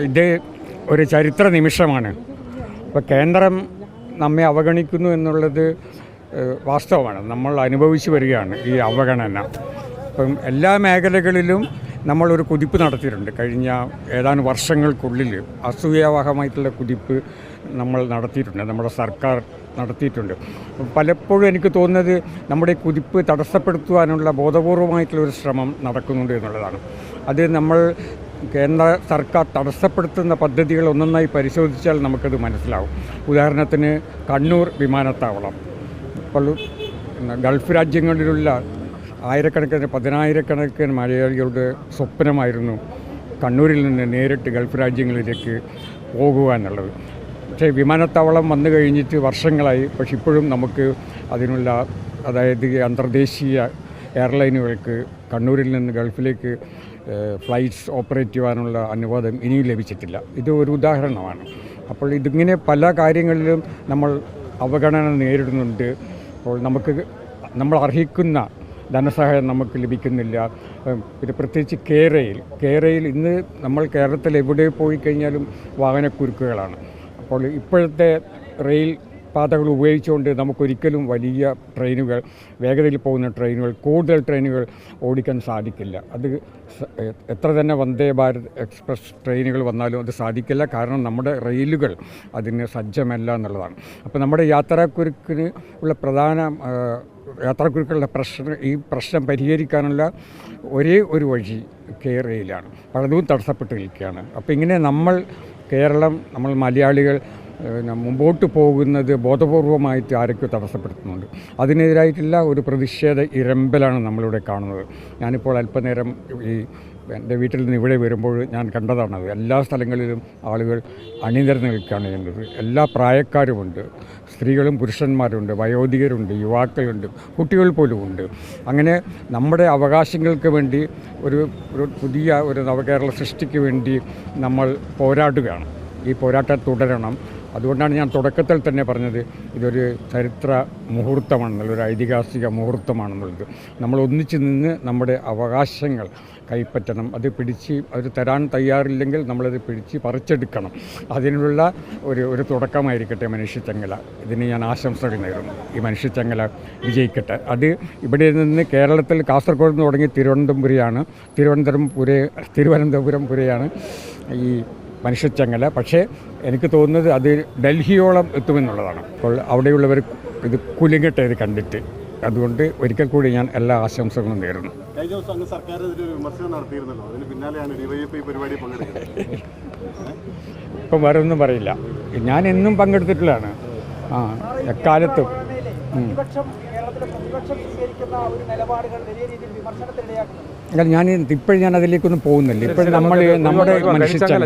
ഇത് ഒരു ചരിത്ര നിമിഷമാണ്. ഇപ്പോൾ കേന്ദ്രം നമ്മെ അവഗണിക്കുന്നു എന്നുള്ളത് വാസ്തവമാണ്. നമ്മൾ അനുഭവിച്ചു വരികയാണ് ഈ അവഗണന. ഇപ്പം എല്ലാ മേഖലകളിലും നമ്മളൊരു കുതിപ്പ് നടത്തിയിട്ടുണ്ട്. കഴിഞ്ഞ ഏതാനും വർഷങ്ങൾക്കുള്ളിൽ അസൂയാവഹമായിട്ടുള്ള കുതിപ്പ് നമ്മൾ നടത്തിയിട്ടുണ്ട്, നമ്മുടെ സർക്കാർ നടത്തിയിട്ടുണ്ട്. പലപ്പോഴും എനിക്ക് തോന്നുന്നത് നമ്മുടെ കുതിപ്പ് തടസ്സപ്പെടുത്തുവാനുള്ള ബോധപൂർവമായിട്ടുള്ളൊരു ശ്രമം നടക്കുന്നുണ്ട് എന്നുള്ളതാണ്. അത് നമ്മൾ കേന്ദ്ര സർക്കാർ തടസ്സപ്പെടുത്തുന്ന പദ്ധതികൾ ഒന്നൊന്നായി പരിശോധിച്ചാൽ നമുക്കത് മനസ്സിലാവും. ഉദാഹരണത്തിന് കണ്ണൂർ വിമാനത്താവളം. ഇപ്പോൾ ഗൾഫ് രാജ്യങ്ങളിലുള്ള ആയിരക്കണക്കിന് പതിനായിരക്കണക്കിന് മലയാളികളുടെ സ്വപ്നമായിരുന്നു കണ്ണൂരിൽ നിന്ന് നേരിട്ട് ഗൾഫ് രാജ്യങ്ങളിലേക്ക് പോകുക എന്നുള്ളത്. പക്ഷേ വിമാനത്താവളം വന്നു കഴിഞ്ഞിട്ട് വർഷങ്ങളായി. പക്ഷെ ഇപ്പോഴും നമുക്ക് അതിനുള്ള, അതായത് അന്തർദേശീയ എയർലൈനുകൾക്ക് കണ്ണൂരിൽ നിന്ന് ഗൾഫിലേക്ക് ഫ്ലൈറ്റ്സ് ഓപ്പറേറ്റ് ചെയ്യാനുള്ള അനുവാദം ഇനിയും ലഭിച്ചിട്ടില്ല. ഇത് ഒരു ഉദാഹരണമാണ്. അപ്പോൾ ഇതിങ്ങനെ പല കാര്യങ്ങളിലും നമ്മൾ അവഗണന നേരിടുന്നുണ്ട്. അപ്പോൾ നമ്മൾ അർഹിക്കുന്ന ധനസഹായം നമുക്ക് ലഭിക്കുന്നില്ല. പിന്നെ പ്രത്യേകിച്ച് കേരയിൽ ഇന്ന് നമ്മൾ കേരളത്തിൽ എവിടെ പോയി കഴിഞ്ഞാലും വാഹനക്കുരുക്കുകളാണ്. അപ്പോൾ ഇപ്പോഴത്തെ റെയിൽ പാതകൾ ഉപയോഗിച്ചുകൊണ്ട് നമുക്കൊരിക്കലും വലിയ ട്രെയിനുകൾ, വേഗതയിൽ പോകുന്ന ട്രെയിനുകൾ, കൂടുതൽ ട്രെയിനുകൾ ഓടിക്കാൻ സാധിക്കില്ല. അത് എത്ര തന്നെ വന്ദേ ഭാരത് എക്സ്പ്രസ് ട്രെയിനുകൾ വന്നാലും അത് സാധിക്കില്ല. കാരണം നമ്മുടെ റെയിലുകൾ അതിന് സജ്ജമല്ല എന്നുള്ളതാണ്. അപ്പോൾ നമ്മുടെ യാത്രാക്കുരുക്കിന് ഉള്ള യാത്രാക്കുരുക്കളുടെ ഈ പ്രശ്നം പരിഹരിക്കാനുള്ള ഒരേ ഒരു വഴി റെയിലാണ്. പലതും തടസ്സപ്പെട്ട് നിൽക്കുകയാണ്. അപ്പോൾ ഇങ്ങനെ നമ്മൾ മലയാളികൾ മുമ്പോട്ട് പോകുന്നത് ബോധപൂർവമായിട്ട് ആരൊക്കെ തടസ്സപ്പെടുത്തുന്നുണ്ട്. അതിനെതിരായിട്ടുള്ള ഒരു പ്രതിഷേധ ഇരമ്പലാണ് നമ്മളിവിടെ കാണുന്നത്. ഞാനിപ്പോൾ അല്പനേരം എൻ്റെ വീട്ടിൽ നിന്ന് ഇവിടെ വരുമ്പോൾ ഞാൻ കണ്ടതാണത്. എല്ലാ സ്ഥലങ്ങളിലും ആളുകൾ അണിനിരന്ന് നിൽക്കുകയാണ് ചെയ്യുന്നത്. എല്ലാ പ്രായക്കാരുമുണ്ട്, സ്ത്രീകളും പുരുഷന്മാരുണ്ട്, വയോധികരുണ്ട്, യുവാക്കളുണ്ട്, കുട്ടികൾ പോലും ഉണ്ട്. അങ്ങനെ നമ്മുടെ അവകാശങ്ങൾക്ക് വേണ്ടി ഒരു പുതിയ ഒരു നവകേരള സൃഷ്ടിക്ക് വേണ്ടി നമ്മൾ പോരാടുകയാണ്. ഈ പോരാട്ടം തുടരണം. അതുകൊണ്ടാണ് ഞാൻ തുടക്കത്തിൽ തന്നെ പറഞ്ഞത് ഇതൊരു ചരിത്ര മുഹൂർത്തമാണെന്നുള്ളത്, ഒരു ഐതിഹാസിക മുഹൂർത്തമാണെന്നുള്ളത്. നമ്മൾ ഒന്നിച്ച് നിന്ന് നമ്മുടെ അവകാശങ്ങൾ കൈപ്പറ്റണം. അത് തരാൻ തയ്യാറില്ലെങ്കിൽ നമ്മളത് പിടിച്ച് പറിച്ചെടുക്കണം. അതിനുള്ള ഒരു തുടക്കമായിരിക്കട്ടെ മനുഷ്യച്ചങ്ങല. ഇതിന് ഞാൻ ആശംസകൾ നേരുന്നു. ഈ മനുഷ്യച്ചങ്ങല വിജയിക്കട്ടെ. അത് ഇവിടെ നിന്ന് കേരളത്തിൽ കാസർഗോഡ് നിന്ന് തുടങ്ങി തിരുവനന്തപുരം പുരയാണ് ഈ മനുഷ്യച്ചങ്ങല. പക്ഷേ എനിക്ക് തോന്നുന്നത് അത് ഡൽഹിയോളം എത്തുമെന്നുള്ളതാണ്. അപ്പോൾ അവിടെയുള്ളവർ ഇത് കുലുങ്ങട്ടെ ഇത് കണ്ടിട്ട്. അതുകൊണ്ട് ഒരിക്കൽ കൂടി ഞാൻ എല്ലാ ആശംസകളും നേരുന്നു. ഇപ്പം വേറെ ഒന്നും പറയില്ല. ഞാൻ എന്നും പങ്കെടുത്തിട്ടുള്ളതാണ്. എക്കാലത്തും ഞാൻ അതിലേക്കൊന്നും പോകുന്നില്ല. ഇപ്പോഴും നമ്മുടെ മനുഷ്യച്ചങ്ങല